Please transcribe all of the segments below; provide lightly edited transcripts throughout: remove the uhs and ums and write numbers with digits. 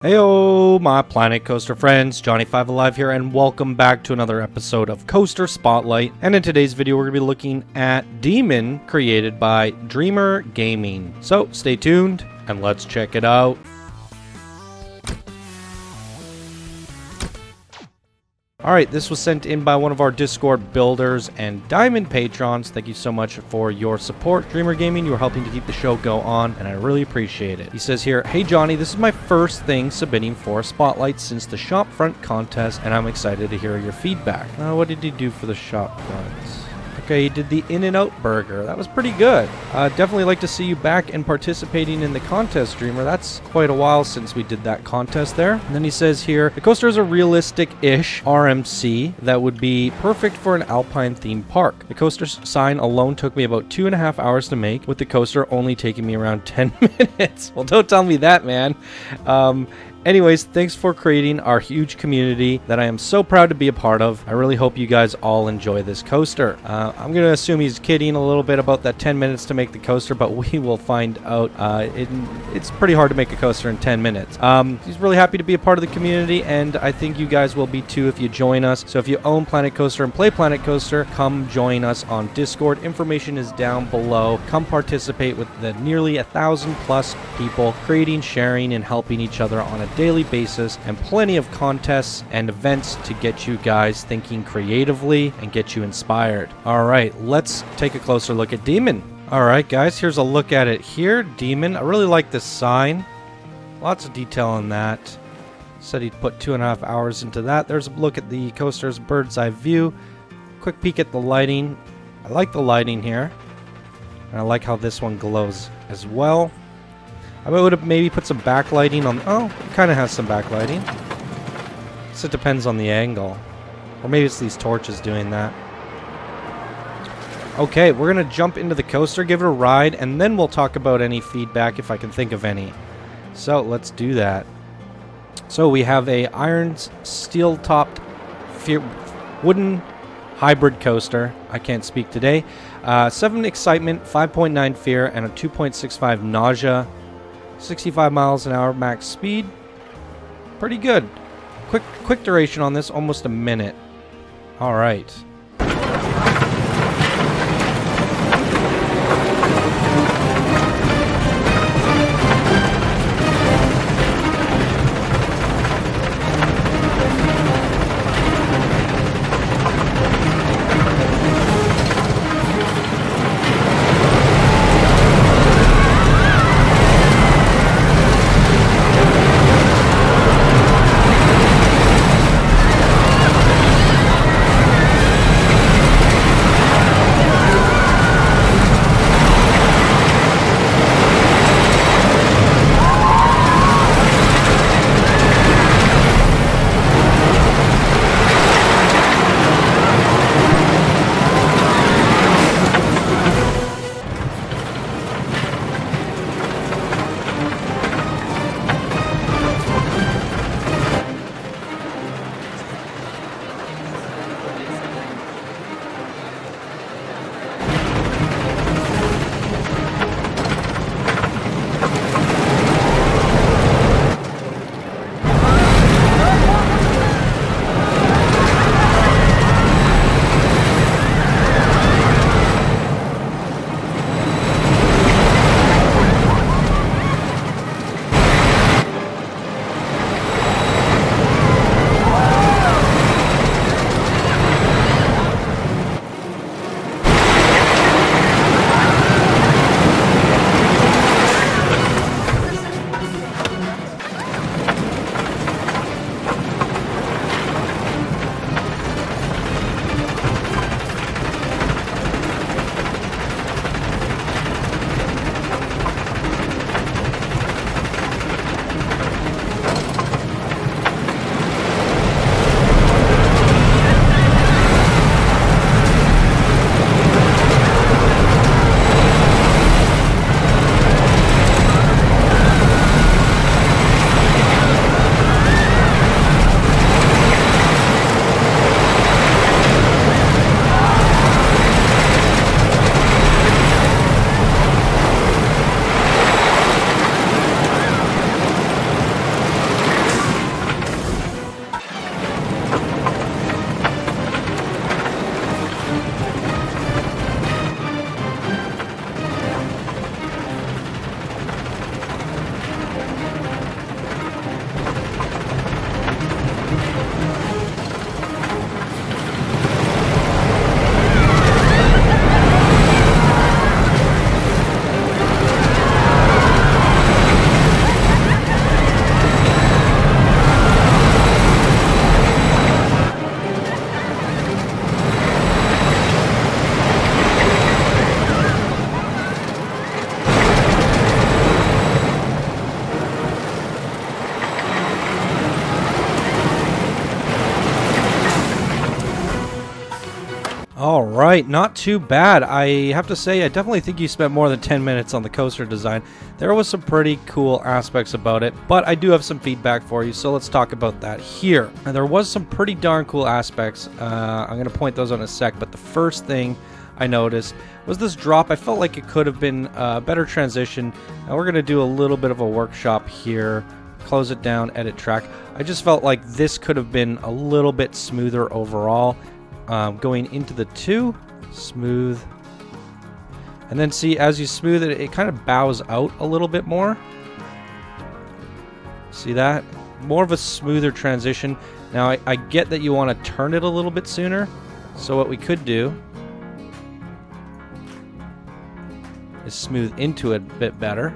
Heyo, my Planet Coaster friends, Johnny5 Alive here, and welcome back to another episode of Coaster Spotlight. And in today's video, we're going to be looking at Demon, created by Dreamer Gaming. So, stay tuned, and let's check it out. Alright, this was sent in by one of our Discord builders and Diamond patrons. Thank you so much for your support, Dreamer Gaming. You are helping to keep the show go on, and I really appreciate it. He says here, "Hey Johnny, this is my first thing submitting for a Spotlight since the Shopfront contest, and I'm excited to hear your feedback." What did he do for the Shopfront? Okay, he did the In-N-Out burger. That was pretty good. Definitely like to see you back and participating in the contest, Dreamer. That's quite a while since we did that contest there. And then he says here, "The coaster is a realistic-ish RMC that would be perfect for an Alpine theme park. The coaster sign alone took me about 2.5 hours to make, with the coaster only taking me around 10 minutes. Well, don't tell me that, man. Anyways, thanks for creating our huge community that I am so proud to be a part of. I really hope you guys all enjoy this coaster." I'm going to assume he's kidding a little bit about that 10 minutes to make the coaster, but we will find out. It's pretty hard to make a coaster in 10 minutes. He's really happy to be a part of the community, and I think you guys will be too if you join us. So if you own Planet Coaster and play Planet Coaster, come join us on Discord. Information is down below. Come participate with the nearly 1,000 plus people creating, sharing, and helping each other on a daily basis, and plenty of contests and events to get you guys thinking creatively and get you inspired. Alright, let's take a closer look at Demon. Alright guys, here's a look at it here. Demon, I really like this sign. Lots of detail on that. Said he'd put 2.5 hours into that. There's a look at the coaster's bird's eye view. Quick peek at the lighting. I like the lighting here. And I like how this one glows as well. I would have maybe put some backlighting on... Oh, it kind of has some backlighting. So it depends on the angle. Or maybe it's these torches doing that. Okay, we're going to jump into the coaster, give it a ride, and then we'll talk about any feedback if I can think of any. So, let's do that. So, we have a iron steel-topped wooden hybrid coaster. I can't speak today. 7 excitement, 5.9 fear, and a 2.65 nausea. 65 miles an hour max speed. Pretty good. Quick duration on this, almost a minute. All right. All right, not too bad. I have to say, I definitely think you spent more than 10 minutes on the coaster design. There was some pretty cool aspects about it, but I do have some feedback for you, so let's talk about that here. And there was some pretty darn cool aspects. I'm going to point those out in a sec, but the first thing I noticed was this drop. I felt like it could have been a better transition. And we're going to do a little bit of a workshop here. Close it down, edit track. I just felt like this could have been a little bit smoother overall. Going into the 2, smooth. And then see, as you smooth it, it kind of bows out a little bit more. See that? More of a smoother transition. Now, I get that you want to turn it a little bit sooner. So what we could do is smooth into it a bit better.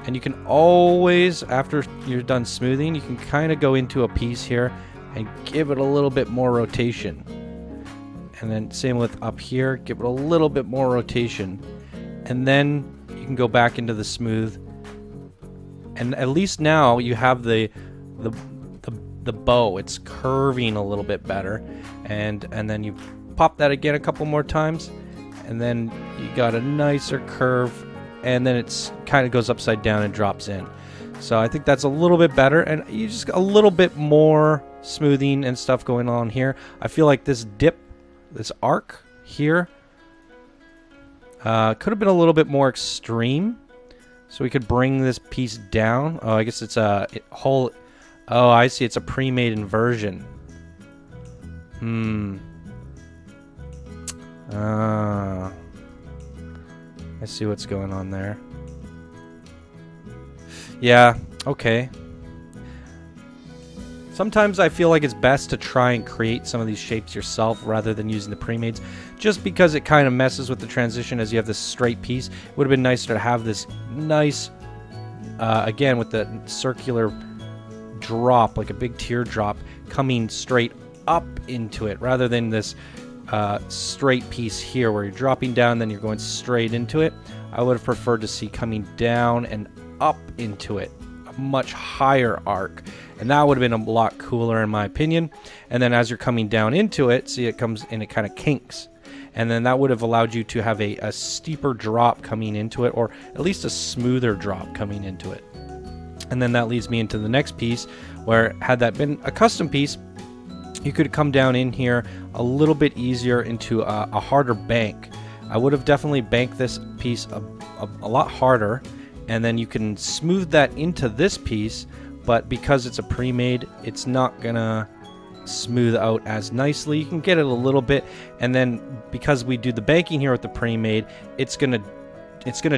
And you can always, after you're done smoothing, you can kind of go into a piece here and give it a little bit more rotation. And then same with up here, give it a little bit more rotation. And then you can go back into the smooth. And at least now you have the bow. It's curving a little bit better. And then you pop that again a couple more times. And then you got a nicer curve. And then it's kind of goes upside down and drops in. So I think that's a little bit better, and you just a little bit more smoothing and stuff going on here. I feel like this dip, this arc here, could have been a little bit more extreme. So we could bring this piece down. Oh, I guess it's a whole. Oh, I see. It's a pre-made inversion. I see what's going on there. Yeah, okay. Sometimes I feel like it's best to try and create some of these shapes yourself rather than using the pre-mades, just because it kind of messes with the transition as you have this straight piece. It would have been nicer to have this nice, again, with the circular drop, like a big teardrop, coming straight up into it, rather than this straight piece here where you're dropping down, then you're going straight into it. I would have preferred to see coming down and up into it, a much higher arc, and that would have been a lot cooler in my opinion. And then as you're coming down into it, see, it comes and it kind of kinks, and then that would have allowed you to have a steeper drop coming into it, or at least a smoother drop coming into it. And then that leads me into the next piece, where had that been a custom piece, you could come down in here a little bit easier into a harder bank. I would have definitely banked this piece a lot harder, and then you can smooth that into this piece, but because it's a pre-made, it's not gonna smooth out as nicely. You can get it a little bit, and then because we do the banking here with the pre-made, it's gonna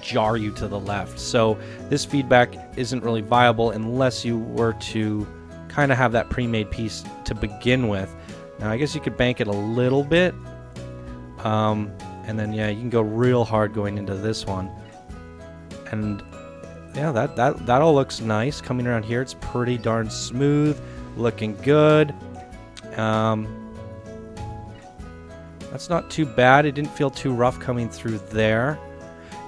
jar you to the left. So this feedback isn't really viable unless you were to kind of have that pre-made piece to begin with. Now I guess you could bank it a little bit, and then yeah, you can go real hard going into this one, and yeah, that all looks nice coming around here. It's pretty darn smooth, looking good. That's not too bad. It didn't feel too rough coming through there.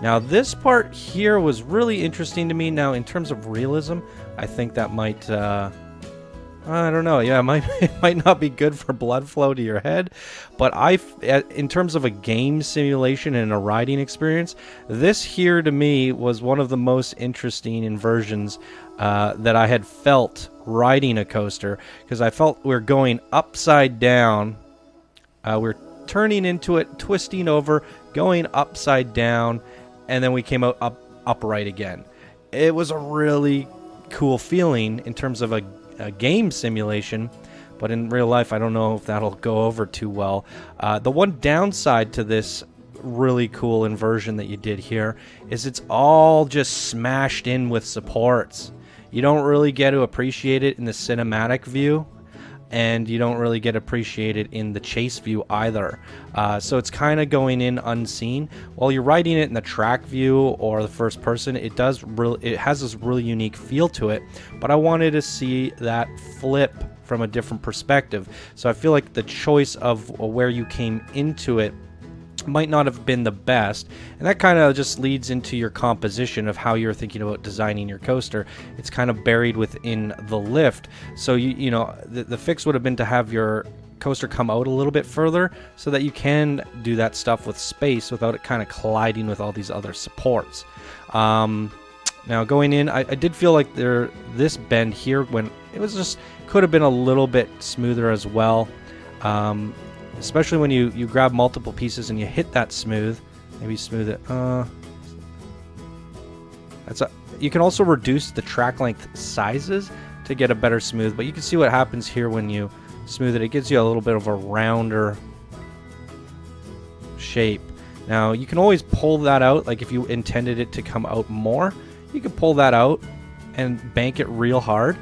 Now this part here was really interesting to me. Now in terms of realism, I think that might I don't know. Yeah, it might not be good for blood flow to your head, but in terms of a game simulation and a riding experience, this here to me was one of the most interesting inversions that I had felt riding a coaster, because I felt we're going upside down, we're turning into it, twisting over, going upside down, and then we came out upright again. It was a really cool feeling in terms of a game simulation, but in real life I don't know if that'll go over too well. The one downside to this really cool inversion that you did here is it's all just smashed in with supports. You don't really get to appreciate it in the cinematic view, and you don't really get appreciated in the chase view either. So it's kind of going in unseen. While you're riding it in the track view or the first person, it has this really unique feel to it, but I wanted to see that flip from a different perspective. So I feel like the choice of where you came into it might not have been the best, and that kind of just leads into your composition of how you're thinking about designing your coaster. It's kind of buried within the lift, so you know the fix would have been to have your coaster come out a little bit further so that you can do that stuff with space without it kind of colliding with all these other supports. Now going in, I did feel like this bend here, when it was just could have been a little bit smoother as well, especially when you grab multiple pieces and you hit that smooth. Maybe smooth it. You can also reduce the track length sizes to get a better smooth, but you can see what happens here when you smooth it. It gives you a little bit of a rounder shape. Now you can always pull that out, like if you intended it to come out more, you can pull that out and bank it real hard.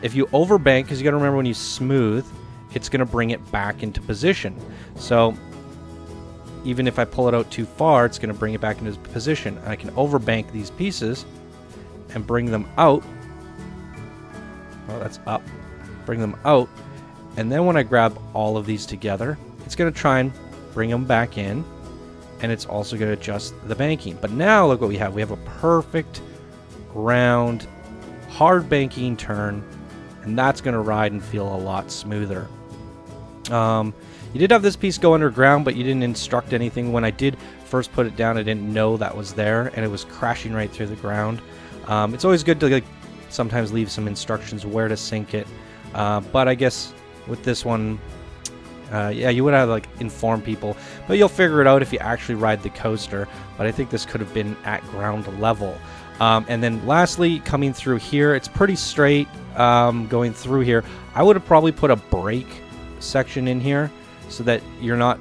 If you overbank, because you got to remember when you smooth, it's going to bring it back into position. So even if I pull it out too far, it's going to bring it back into position. And I can overbank these pieces and bring them out. Oh, that's up. Bring them out. And then when I grab all of these together, it's going to try and bring them back in. And it's also going to adjust the banking. But now look what we have. We have a perfect round, hard banking turn. And that's going to ride and feel a lot smoother. You did have this piece go underground, but you didn't instruct anything. When I did first put it down, I didn't know that was there, and it was crashing right through the ground. It's always good to sometimes leave some instructions where to sink it. But I guess with this one, yeah, you would have inform people, but you'll figure it out if you actually ride the coaster. But I think this could have been at ground level. And then lastly, coming through here, it's pretty straight. Going through here, I would have probably put a brake section in here so that you're not,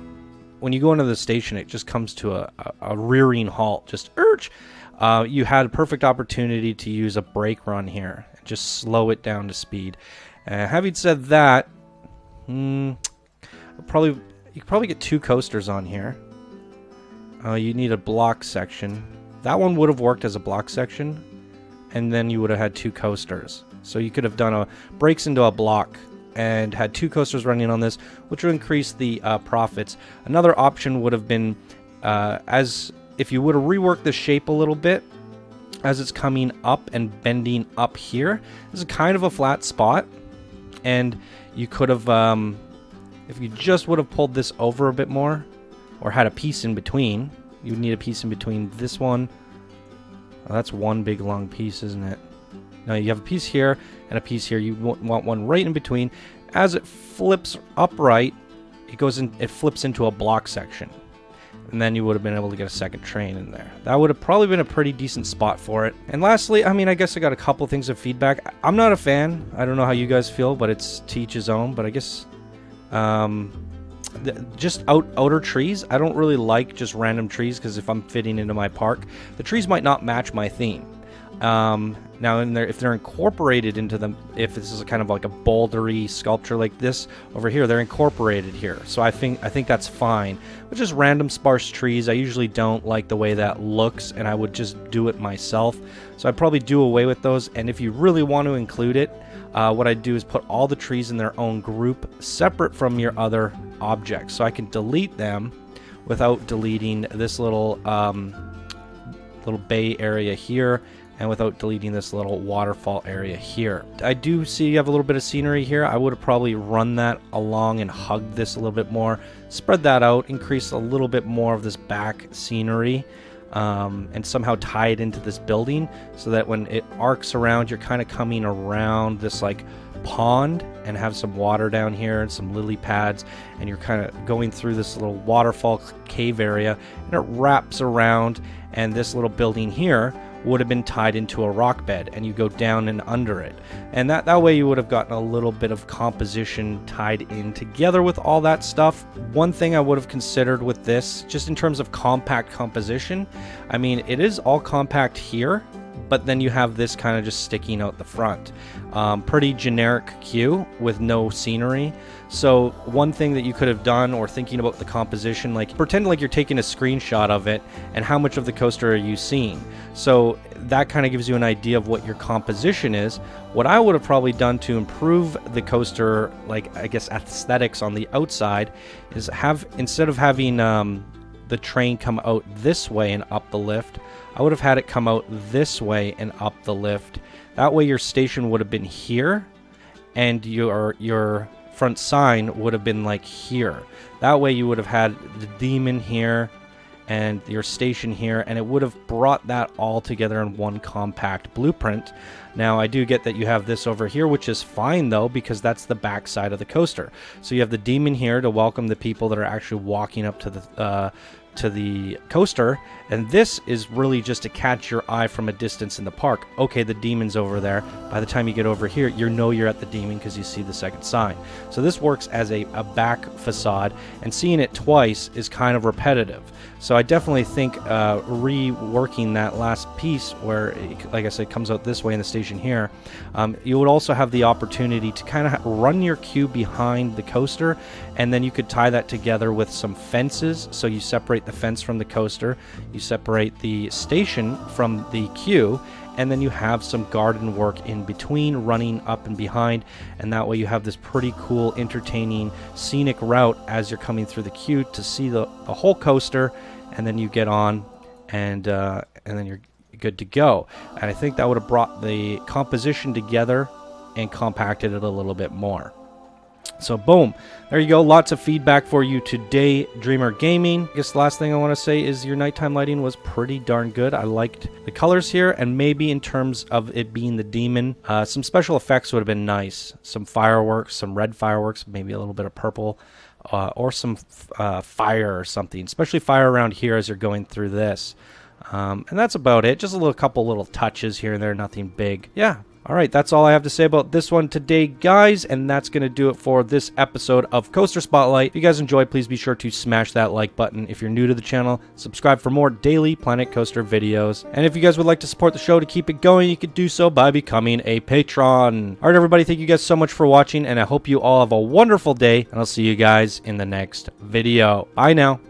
when you go into the station, it just comes to a rearing halt, just urge. You had a perfect opportunity to use a brake run here and just slow it down to speed. Having said that, you could probably get 2 coasters on here. You need a block section. That one would have worked as a block section, and then you would have had 2 coasters. So you could have done a brakes into a block and had 2 coasters running on this, which would increase the profits. Another option would have been, as if you would have reworked the shape a little bit, as it's coming up and bending up here. This is kind of a flat spot, and you could have, if you just would have pulled this over a bit more, or had a piece in between. You would need a piece in between this one. Oh, that's one big long piece, isn't it? Now you have a piece here and a piece here. You want one right in between. As it flips upright, it flips into a block section. And then you would have been able to get a second train in there. That would have probably been a pretty decent spot for it. And lastly, I mean, I guess I got a couple things of feedback. I'm not a fan. I don't know how you guys feel, but it's to each his own. But I guess just outer trees, I don't really like just random trees, because if I'm fitting into my park, the trees might not match my theme. Now if they're incorporated into them, if this is kind of like a bouldery sculpture like this over here, they're incorporated here, so I think that's fine. But just random sparse trees, I usually don't like the way that looks, and I would just do it myself. So I'd probably do away with those. And if you really want to include it, what I'd do is put all the trees in their own group, separate from your other objects, so I can delete them without deleting this little bay area here, and without deleting this little waterfall area here. I do see you have a little bit of scenery here. I would have probably run that along and hugged this a little bit more, spread that out, increase a little bit more of this back scenery, and somehow tie it into this building, so that when it arcs around, you're kind of coming around this pond and have some water down here and some lily pads, and you're kind of going through this little waterfall cave area, and it wraps around, and this little building here would have been tied into a rock bed, and you go down and under it, and that way you would have gotten a little bit of composition tied in together with all that stuff. One thing I would have considered with this, just in terms of compact composition, I mean, it is all compact here, but then you have this kind of just sticking out the front. Pretty generic queue with no scenery. So one thing that you could have done, or thinking about the composition, pretend like you're taking a screenshot of it, and how much of the coaster are you seeing. So that kind of gives you an idea of what your composition is. What I would have probably done to improve the coaster, I guess aesthetics on the outside, is instead of having the train come out this way and up the lift, I would have had it come out this way and up the lift. That way your station would have been here, and your front sign would have been like here. That way you would have had the demon here and your station here, and it would have brought that all together in one compact blueprint. Now, I do get that you have this over here, which is fine, though, because that's the back side of the coaster. So you have the demon here to welcome the people that are actually walking up to the coaster, and this is really just to catch your eye from a distance in the park. Okay, the demon's over there. By the time you get over here, you know you're at the demon because you see the second sign. So this works as a back facade, and seeing it twice is kind of repetitive. So I definitely think reworking that last piece where, like I said, comes out this way in the station here, you would also have the opportunity to kind of run your queue behind the coaster, and then you could tie that together with some fences. So you separate the fence from the coaster, you separate the station from the queue, and then you have some garden work in between running up and behind, and that way you have this pretty cool, entertaining, scenic route as you're coming through the queue to see the whole coaster, and then you get on, and then you're good to go. And I think that would have brought the composition together and compacted it a little bit more. So boom, there you go. Lots of feedback for you today, Dreamer Gaming. I guess the last thing I want to say is your nighttime lighting was pretty darn good. I liked the colors here, and maybe in terms of it being the demon, some special effects would have been nice. Some fireworks, some red fireworks, maybe a little bit of purple, or some fire or something, especially fire around here as you're going through this. And that's about it. Just a couple little touches here and there, nothing big. Yeah. All right, that's all I have to say about this one today, guys, and that's going to do it for this episode of Coaster Spotlight. If you guys enjoyed, please be sure to smash that like button. If you're new to the channel, subscribe for more daily Planet Coaster videos. And if you guys would like to support the show to keep it going, you could do so by becoming a patron. All right, everybody, thank you guys so much for watching, and I hope you all have a wonderful day, and I'll see you guys in the next video. Bye now.